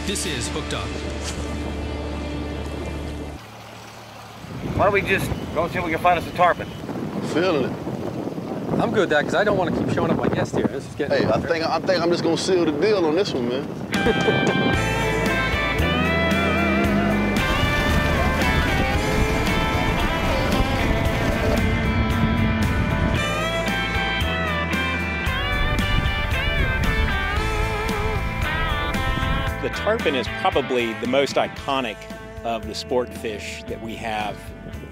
This is Hooked Up. Why don't we just go see if we can find us a tarpon? I'm feeling it. I'm good with that because I don't want to keep showing up my guest here. This is getting. Hey, I think I'm just gonna seal the deal on this one, man. The tarpon is probably the most iconic of the sport fish that we have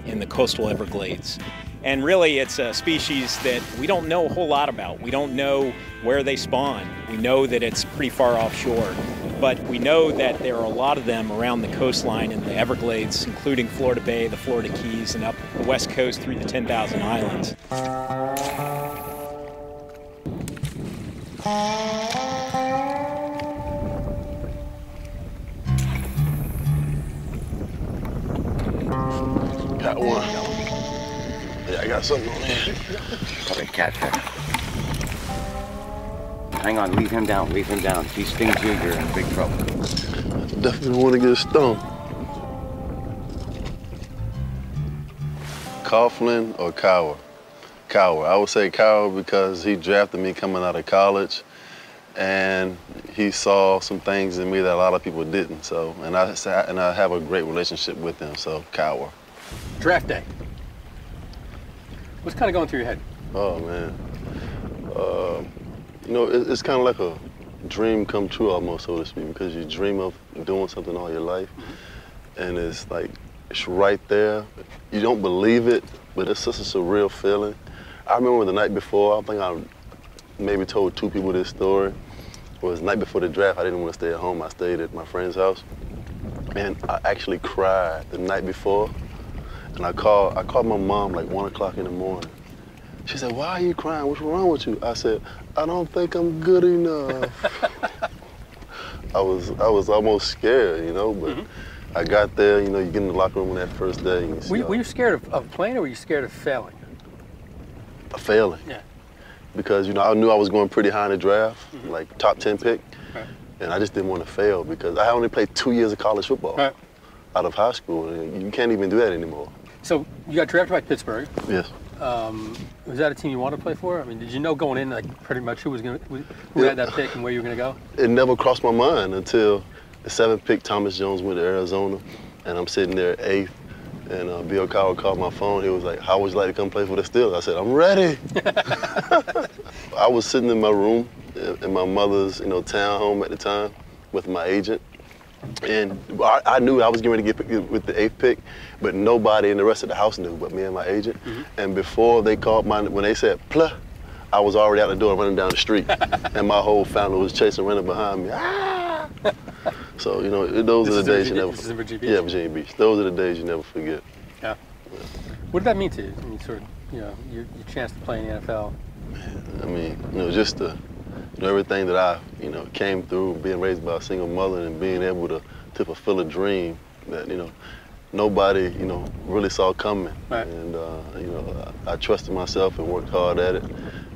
in the coastal Everglades. And really, it's a species that we don't know a whole lot about. We don't know where they spawn. We know that it's pretty far offshore, but we know that there are a lot of them around the coastline in the Everglades, including Florida Bay, the Florida Keys, and up the west coast through the 10,000 Islands. Got one. Yeah, I got something on here. Okay, catch her. Hang on, leave him down, leave him down. If he stings you, you're in big trouble. Definitely don't want to get stung. Coughlin or Cower? Cower. I would say Cower because he drafted me coming out of college, and he saw some things in me that a lot of people didn't. So, and I have a great relationship with him. So, Cower. Draft day. What's kind of going through your head? Oh man, you know, it's kind of like a dream come true almost, so to speak, because you dream of doing something all your life, and it's like, it's right there. You don't believe it, but it's such a surreal feeling. I remember the night before, I think I maybe told 2 people this story. It was the night before the draft. I didn't want to stay at home. I stayed at my friend's house, and I actually cried the night before. And I called my mom like 1 o'clock in the morning. She said, "Why are you crying? What's wrong with you?" I said, "I don't think I'm good enough." I was almost scared, you know, but I got there, you know, you get in the locker room on that first day. And you see Were you scared of playing, or were you scared of failing? Failing. Yeah. Because, you know, I knew I was going pretty high in the draft, like top 10 pick, Right. and I just didn't want to fail because I only played 2 years of college football Right. out of high school, and you can't even do that anymore. So you got drafted by Pittsburgh. Yes. Was that a team you wanted to play for? I mean, did you know going in like pretty much who had that pick and where you were going to go? It never crossed my mind until the 7th pick, Thomas Jones went to Arizona, and I'm sitting there at 8th, and Bill Cowher called my phone. He was like, "How would you like to come play for the Steelers?" I said, "I'm ready." I was sitting in my room in my mother's, you know, townhome at the time with my agent. And I knew I was getting ready to get picked with the 8th pick, but nobody in the rest of the house knew but me and my agent. And before they called when they said "Pluh," I was already out the door running down the street, and my whole family was chasing, running behind me. Ah! So, you know, those are the days you never forget. Virginia Beach? Yeah, Virginia Beach. Those are the days you never forget. Yeah. What did that mean to you? I mean, sort of, you know, your chance to play in the NFL. I mean, you know, just the, you know, everything that I, you know, came through, being raised by a single mother and being able to fulfill a dream that, you know, nobody, you know, really saw coming. Right. And, you know, I trusted myself and worked hard at it.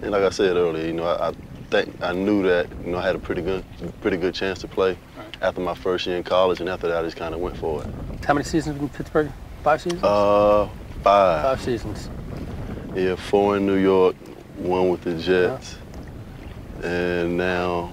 And like I said earlier, you know, I knew that, you know, I had a pretty good chance to play after my first year in college, and after that, I just kind of went for it. How many seasons in Pittsburgh? 5 seasons? 5. 5 seasons. Yeah, 4 in New York, 1 with the Jets, and now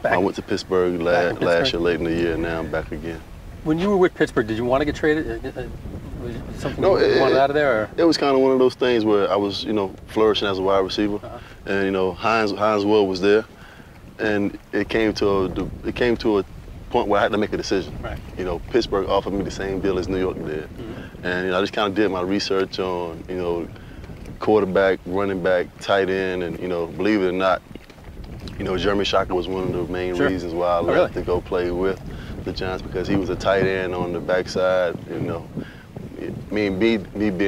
I went to Pittsburgh last year, late in the year, and now I'm back again. When you were with Pittsburgh, did you want to get traded? Was it something you wanted out of there? Or? It was kind of one of those things where I was, you know, flourishing as a wide receiver, and you know, Hines Ward was there, and it came to a point where I had to make a decision. Right. You know, Pittsburgh offered me the same deal as New York did, and you know, I just kind of did my research on, you know, quarterback, running back, tight end, and you know, believe it or not, you know, Jeremy Shocker was one of the main reasons why I left to go play with the Giants, because he was a tight end on the backside. You know, me being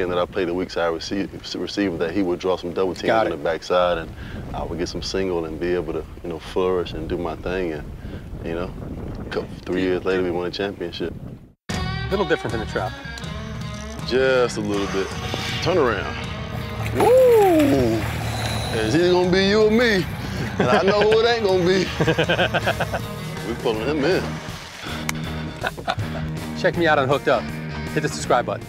that I played a weak side receiver, that he would draw some double teams on the backside, and I would get some single and be able to, you know, flourish and do my thing. And you know, 3 years later, we won a championship. A little different than the trap. Just a little bit. Turn around. Woo! It's either gonna be you or me, and I know who it ain't gonna be. We're pulling him in. Check me out on Hooked Up. Hit the subscribe button.